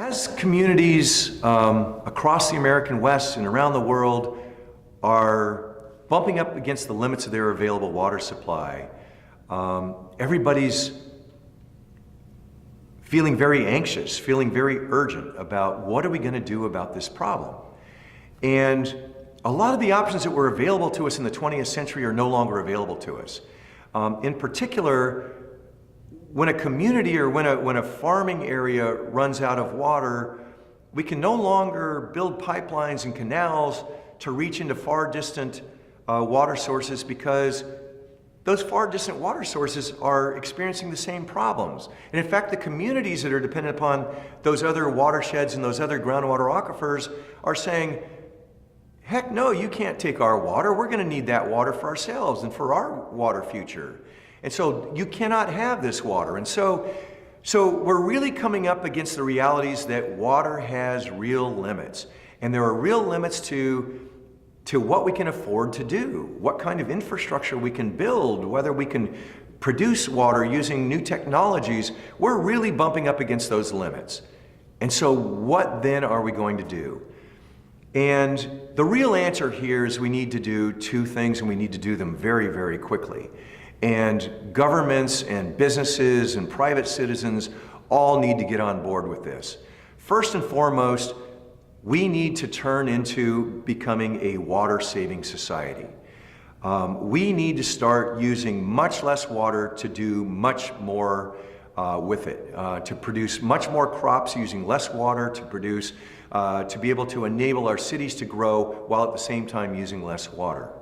As communities across the American West and around the world are bumping up against the limits of their available water supply, everybody's feeling very anxious, feeling very urgent about what are we going to do about this problem. And a lot of the options that were available to us in the 20th century are no longer available to us. In particular, when a community or when a farming area runs out of water, we can no longer build pipelines and canals to reach into far distant water sources, because those far distant water sources are experiencing the same problems. And in fact, the communities that are dependent upon those other watersheds and those other groundwater aquifers are saying, heck no, you can't take our water. We're going to need that water for ourselves and for our water future. And so you cannot have this water. And so we're really coming up against the realities that water has real limits. And there are real limits to what we can afford to do, what kind of infrastructure we can build, whether we can produce water using new technologies. We're really bumping up against those limits. And so what then are we going to do? And the real answer here is we need to do two things, and we need to do them very, very quickly. And governments and businesses and private citizens all need to get on board with this. First and foremost, we need to turn into becoming a water-saving society. We need to start using much less water to do much more with it, to produce much more crops using less water, to be able to enable our cities to grow while at the same time using less water.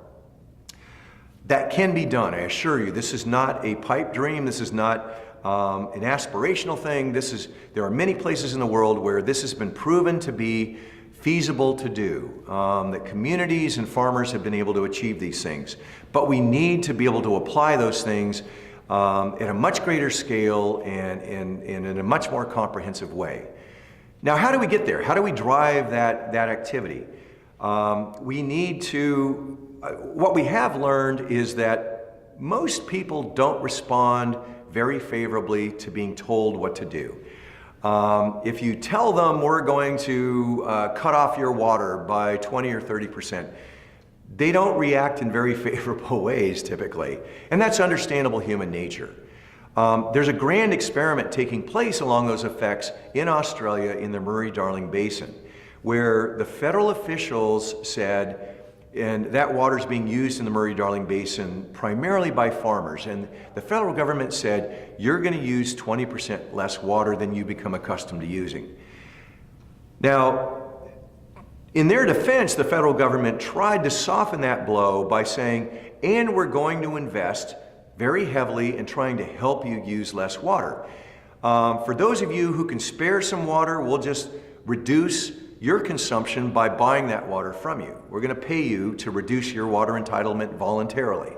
That can be done, I assure you. This is not a pipe dream. This is not an aspirational thing. There are many places in the world where this has been proven to be feasible to do, that communities and farmers have been able to achieve these things. But we need to be able to apply those things at a much greater scale and in a much more comprehensive way. Now, how do we get there? How do we drive that activity? We need to, what we have learned is that most people don't respond very favorably to being told what to do. If you tell them we're going to cut off your water by 20 or 30%, they don't react in very favorable ways typically. And that's understandable human nature. There's a grand experiment taking place along those effects in Australia in the Murray-Darling Basin, where the federal officials said, and that water is being used in the Murray-Darling Basin primarily by farmers, and the federal government said, you're going to use 20% less water than you become accustomed to using. Now, in their defense, the federal government tried to soften that blow by saying, and we're going to invest very heavily in trying to help you use less water. For those of you who can spare some water, we'll just reduce your consumption by buying that water from you. We're going to pay you to reduce your water entitlement voluntarily.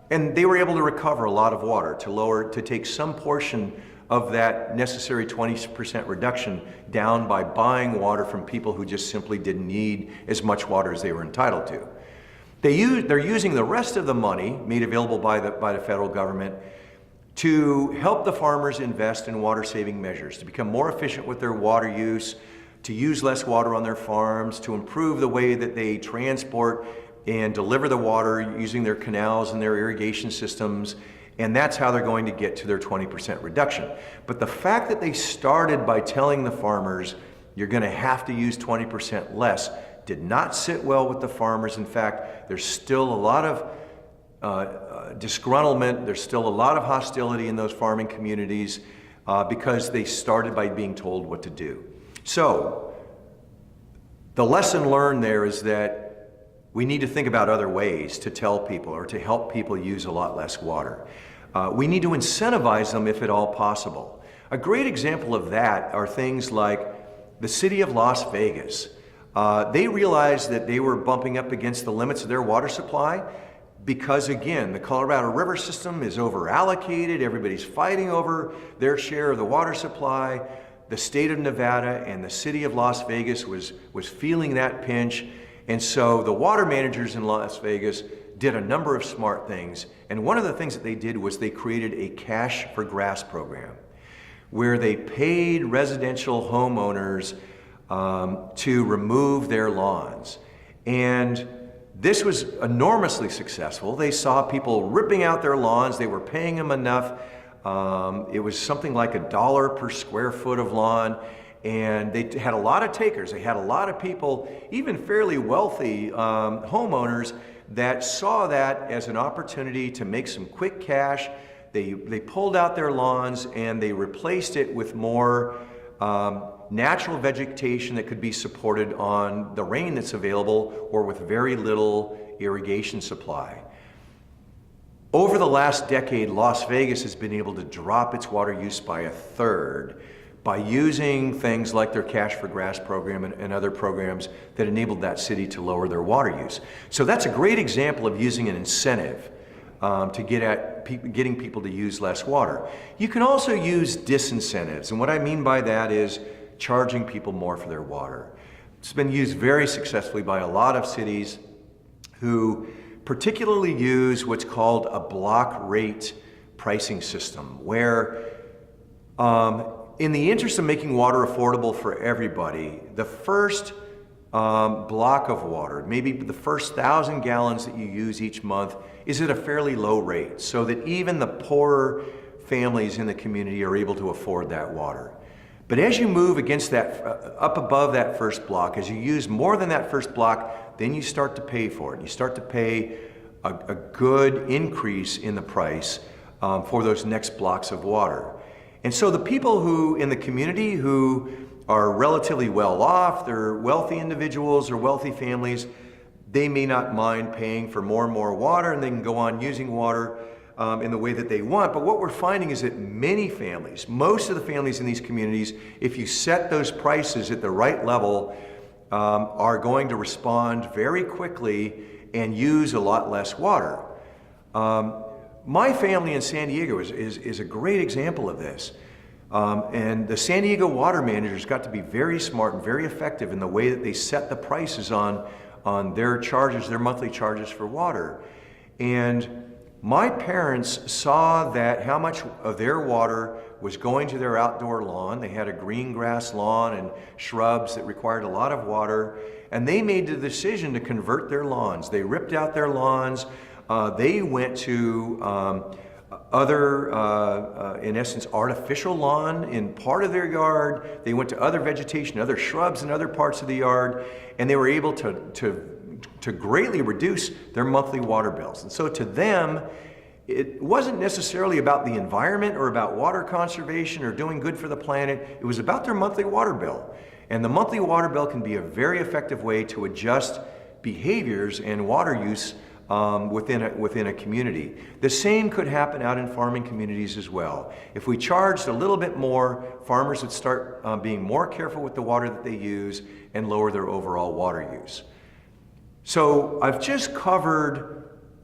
And they were able to recover a lot of water, to take some portion of that necessary 20% reduction down by buying water from people who just simply didn't need as much water as they were entitled to. They're using the rest of the money made available by the federal government to help the farmers invest in water-saving measures, to become more efficient with their water use, to use less water on their farms, to improve the way that they transport and deliver the water using their canals and their irrigation systems. And that's how they're going to get to their 20% reduction. But the fact that they started by telling the farmers, you're going to have to use 20% less, did not sit well with the farmers. In fact, there's still a lot of disgruntlement, there's still a lot of hostility in those farming communities because they started by being told what to do. So, the lesson learned there is that we need to think about other ways to tell people or to help people use a lot less water. We need to incentivize them if at all possible. A great example of that are things like the city of Las Vegas. They realized that they were bumping up against the limits of their water supply because, again, the Colorado River system is over-allocated. Everybody's fighting over their share of the water supply. The state of Nevada and the city of Las Vegas was feeling that pinch. And so the water managers in Las Vegas did a number of smart things. And one of the things that they did was they created a cash for grass program, where they paid residential homeowners to remove their lawns. And this was enormously successful. They saw people ripping out their lawns. They were paying them enough. It was something like $1 per square foot of lawn. And they had a lot of takers. They had a lot of people, even fairly wealthy homeowners, that saw that as an opportunity to make some quick cash. They pulled out their lawns and they replaced it with more natural vegetation that could be supported on the rain that's available or with very little irrigation supply. Over the last decade, Las Vegas has been able to drop its water use by 1/3 by using things like their Cash for Grass program and other programs that enabled that city to lower their water use. So that's a great example of using an incentive to get at getting people to use less water. You can also use disincentives, and what I mean by that is charging people more for their water. It's been used very successfully by a lot of cities who particularly use what's called a block rate pricing system, where in the interest of making water affordable for everybody, the first block of water, maybe the first 1,000 gallons that you use each month, is at a fairly low rate so that even the poorer families in the community are able to afford that water. But as you move against that, up above that first block, as you use more than that first block, then you start to pay for it. You start to pay a good increase in the price for those next blocks of water. And so the people who in the community who are relatively well off, they're wealthy individuals or wealthy families, they may not mind paying for more and more water, and they can go on using water in the way that they want. But what we're finding is that many families, most of the families in these communities, if you set those prices at the right level, are going to respond very quickly and use a lot less water. My family in San Diego is a great example of this. And the San Diego water managers got to be very smart and very effective in the way that they set the prices on their charges, their monthly charges for water. And my parents saw that how much of their water was going to their outdoor lawn. They had a green grass lawn and shrubs that required a lot of water. And they made the decision to convert their lawns. They ripped out their lawns. They went to other, in essence, artificial lawn in part of their yard. They went to other vegetation, other shrubs in other parts of the yard, and they were able to greatly reduce their monthly water bills. And so to them, it wasn't necessarily about the environment or about water conservation or doing good for the planet. It was about their monthly water bill. And the monthly water bill can be a very effective way to adjust behaviors and water use within a community. The same could happen out in farming communities as well. If we charged a little bit more, farmers would start being more careful with the water that they use and lower their overall water use. So I've just covered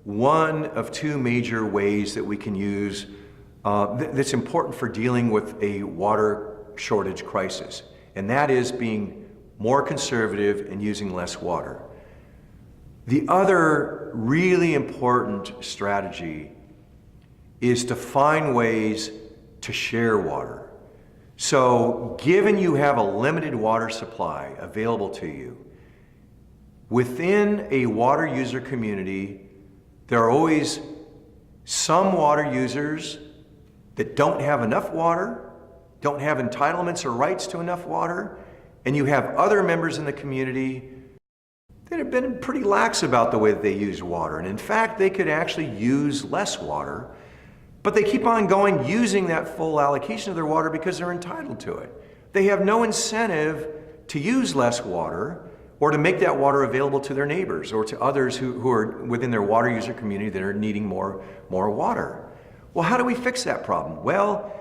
one of two major ways that we can use that's important for dealing with a water shortage crisis, and that is being more conservative and using less water. The other really important strategy is to find ways to share water. So given you have a limited water supply available to you, within a water user community, there are always some water users that don't have enough water, don't have entitlements or rights to enough water, and you have other members in the community that have been pretty lax about the way that they use water. And in fact, they could actually use less water, but they keep on going using that full allocation of their water because they're entitled to it. They have no incentive to use less water or to make that water available to their neighbors or to others who are within their water user community that are needing more water. Well, how do we fix that problem? Well,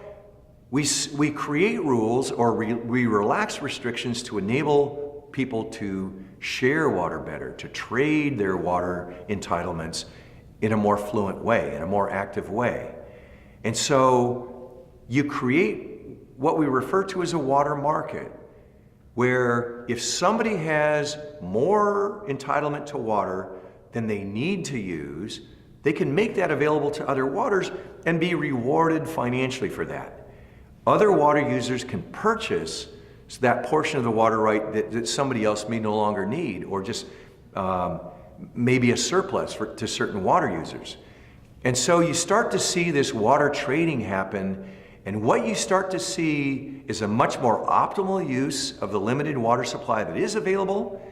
we create rules or we relax restrictions to enable people to share water better, to trade their water entitlements in a more fluent way, in a more active way. And so you create what we refer to as a water market, where if somebody has more entitlement to water than they need to use, they can make that available to other waters and be rewarded financially for that. other water users can purchase that portion of the water right that somebody else may no longer need, or just maybe a surplus to certain water users. And so you start to see this water trading happen, and what you start to see is a much more optimal use of the limited water supply that is available,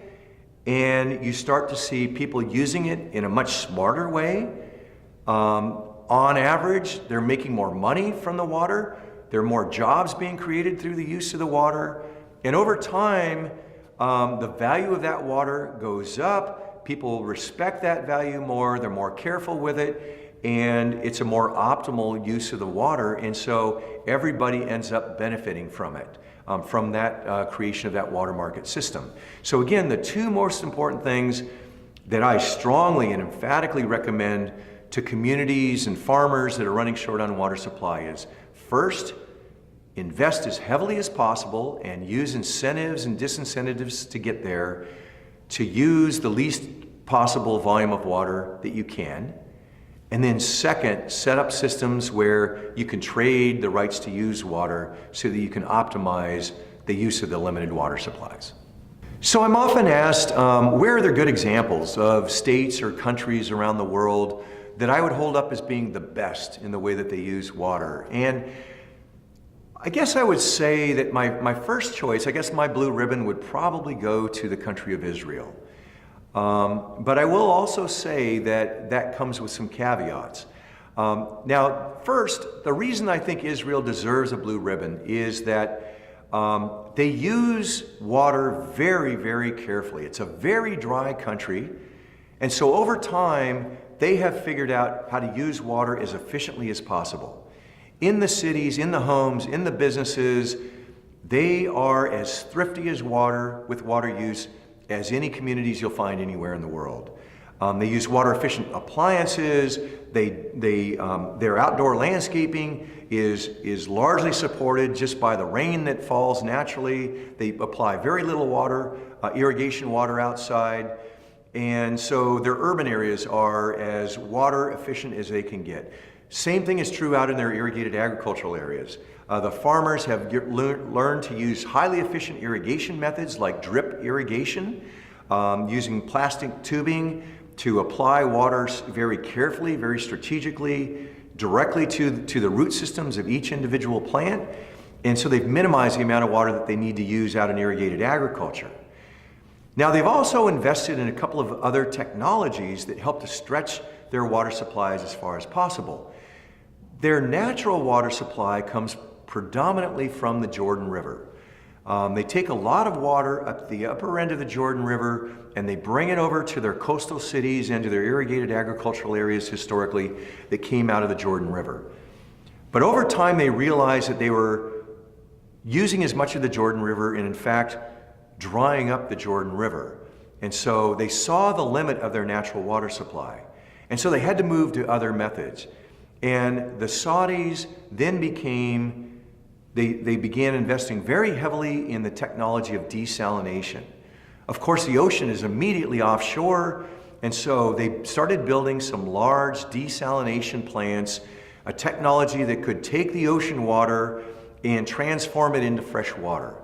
and you start to see people using it in a much smarter way. On average, they're making more money from the water. There are more jobs being created through the use of the water. And over time, the value of that water goes up. People respect that value more. They're more careful with it. And it's a more optimal use of the water. And so everybody ends up benefiting from it, from that creation of that water market system. So again, the two most important things that I strongly and emphatically recommend to communities and farmers that are running short on water supply is, first, invest as heavily as possible and use incentives and disincentives to get there, to use the least possible volume of water that you can. And then second, set up systems where you can trade the rights to use water so that you can optimize the use of the limited water supplies. So I'm often asked, where are there good examples of states or countries around the world that I would hold up as being the best in the way that they use water? And I guess I would say that my first choice, I guess my blue ribbon would probably go to the country of Israel. But I will also say that that comes with some caveats. Now, first, the reason I think Israel deserves a blue ribbon is that they use water very, very carefully. It's a very dry country. And so over time, they have figured out how to use water as efficiently as possible. In the cities, in the homes, in the businesses, they are as thrifty as with water use as any communities you'll find anywhere in the world. They use water-efficient appliances. Their outdoor landscaping is largely supported just by the rain that falls naturally. They apply very little water, irrigation water outside. And so their urban areas are as water efficient as they can get. Same thing is true out in their irrigated agricultural areas. The farmers have learned to use highly efficient irrigation methods like drip irrigation, using plastic tubing to apply water very carefully, very strategically, directly to the root systems of each individual plant. And so they've minimized the amount of water that they need to use out in irrigated agriculture. Now, they've also invested in a couple of other technologies that help to stretch their water supplies as far as possible. Their natural water supply comes predominantly from the Jordan River. They take a lot of water up the upper end of the Jordan River and they bring it over to their coastal cities and to their irrigated agricultural areas historically that came out of the Jordan River. But over time they realized that they were using as much of the Jordan River and in fact drying up the Jordan River. And so they saw the limit of their natural water supply. And so they had to move to other methods. And the Saudis then they began investing very heavily in the technology of desalination. Of course, the ocean is immediately offshore, and so they started building some large desalination plants, a technology that could take the ocean water and transform it into fresh water.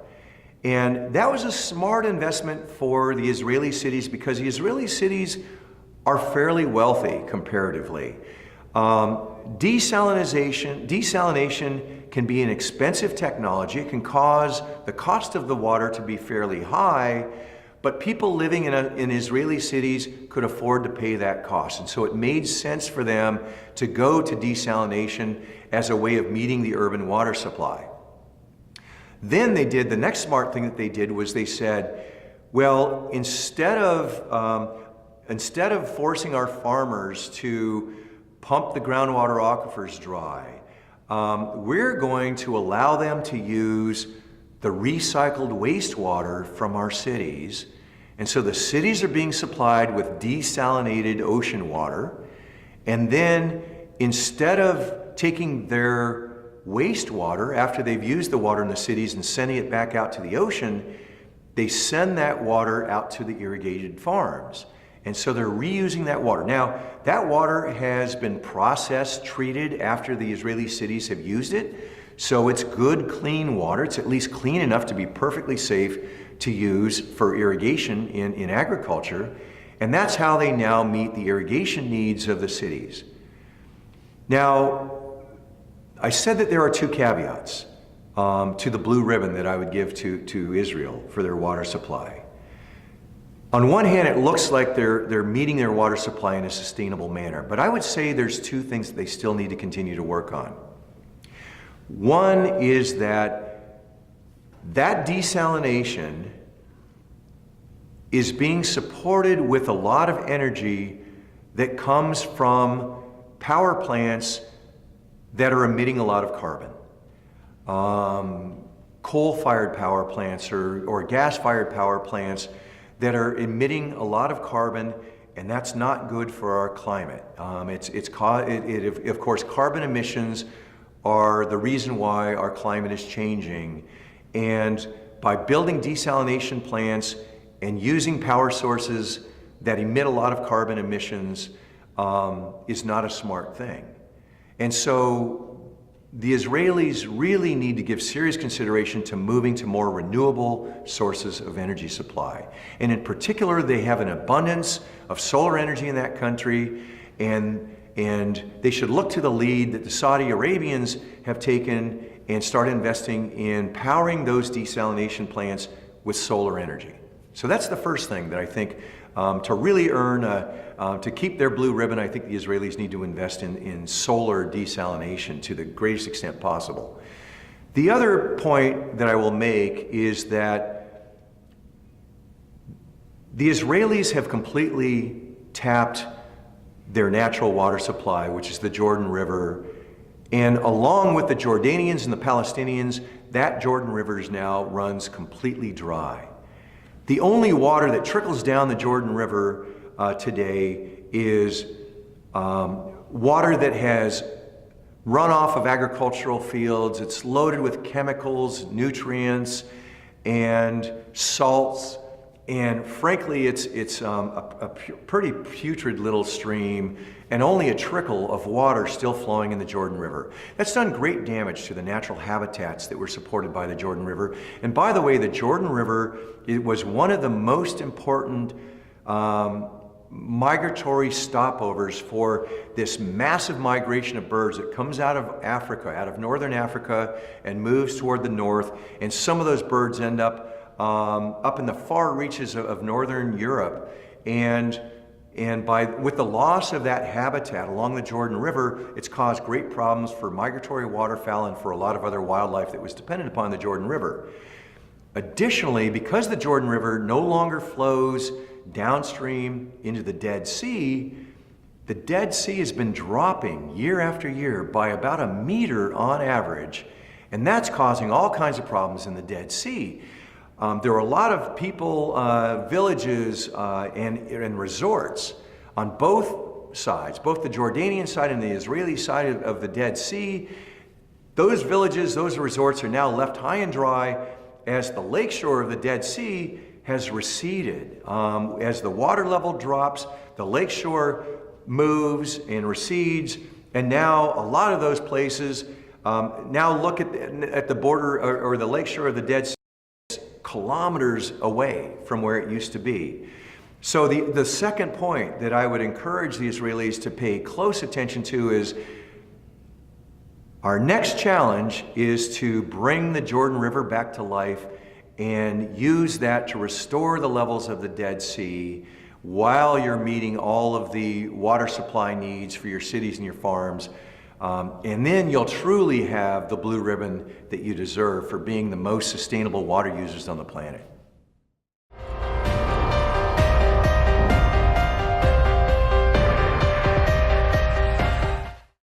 And that was a smart investment for the Israeli cities because the Israeli cities are fairly wealthy comparatively. Desalination can be an expensive technology. It can cause the cost of the water to be fairly high, but people living in Israeli cities could afford to pay that cost. And so it made sense for them to go to desalination as a way of meeting the urban water supply. Then the next smart thing that they did was they said, well, instead of forcing our farmers to pump the groundwater aquifers dry, we're going to allow them to use the recycled wastewater from our cities. And so the cities are being supplied with desalinated ocean water. And then instead of taking their wastewater after they've used the water in the cities and sending it back out to the ocean, they send that water out to the irrigated farms. And so they're reusing that water. Now, that water has been processed, treated after the Israeli cities have used it. So it's good, clean water. It's at least clean enough to be perfectly safe to use for irrigation in agriculture. And that's how they now meet the irrigation needs of the cities. Now, I said that there are two caveats to the blue ribbon that I would give to Israel for their water supply. On one hand, it looks like they're meeting their water supply in a sustainable manner, but I would say there's two things that they still need to continue to work on. One is that desalination is being supported with a lot of energy that comes from power plants that are emitting a lot of carbon. Coal-fired power plants or gas-fired power plants that are emitting a lot of carbon, and that's not good for our climate. Of course, carbon emissions are the reason why our climate is changing. And by building desalination plants and using power sources that emit a lot of carbon emissions is not a smart thing. And so the Israelis really need to give serious consideration to moving to more renewable sources of energy supply. And in particular, they have an abundance of solar energy in that country, and they should look to the lead that the Saudi Arabians have taken and start investing in powering those desalination plants with solar energy. So that's the first thing that I think to really earn, to keep their blue ribbon, I think the Israelis need to invest in solar desalination to the greatest extent possible. The other point that I will make is that the Israelis have completely tapped their natural water supply, which is the Jordan River, and along with the Jordanians and the Palestinians, that Jordan River now runs completely dry. The only water that trickles down the Jordan River today is water that has run off of agricultural fields. It's loaded with chemicals, nutrients, and salts. And frankly, it's a pretty putrid little stream, and only a trickle of water still flowing in the Jordan River. That's done great damage to the natural habitats that were supported by the Jordan River. And by the way, the Jordan River, it was one of the most important migratory stopovers for this massive migration of birds that comes out of Africa, out of northern Africa, and moves toward the north. And some of those birds end up in the far reaches of northern Europe. And with the loss of that habitat along the Jordan River, it's caused great problems for migratory waterfowl and for a lot of other wildlife that was dependent upon the Jordan River. Additionally, because the Jordan River no longer flows downstream into the Dead Sea has been dropping year after year by about 1 meter on average, and that's causing all kinds of problems in the Dead Sea. There are a lot of people, villages, and resorts on both sides, both the Jordanian side and the Israeli side of the Dead Sea. Those villages, those resorts are now left high and dry as the lakeshore of the Dead Sea has receded. As the water level drops, the lakeshore moves and recedes, and now a lot of those places now look at the border or the lakeshore of the Dead Sea kilometers away from where it used to be. So the second point that I would encourage the Israelis to pay close attention to is our next challenge is to bring the Jordan River back to life and use that to restore the levels of the Dead Sea while you're meeting all of the water supply needs for your cities and your farms. And then you'll truly have the blue ribbon that you deserve for being the most sustainable water users on the planet.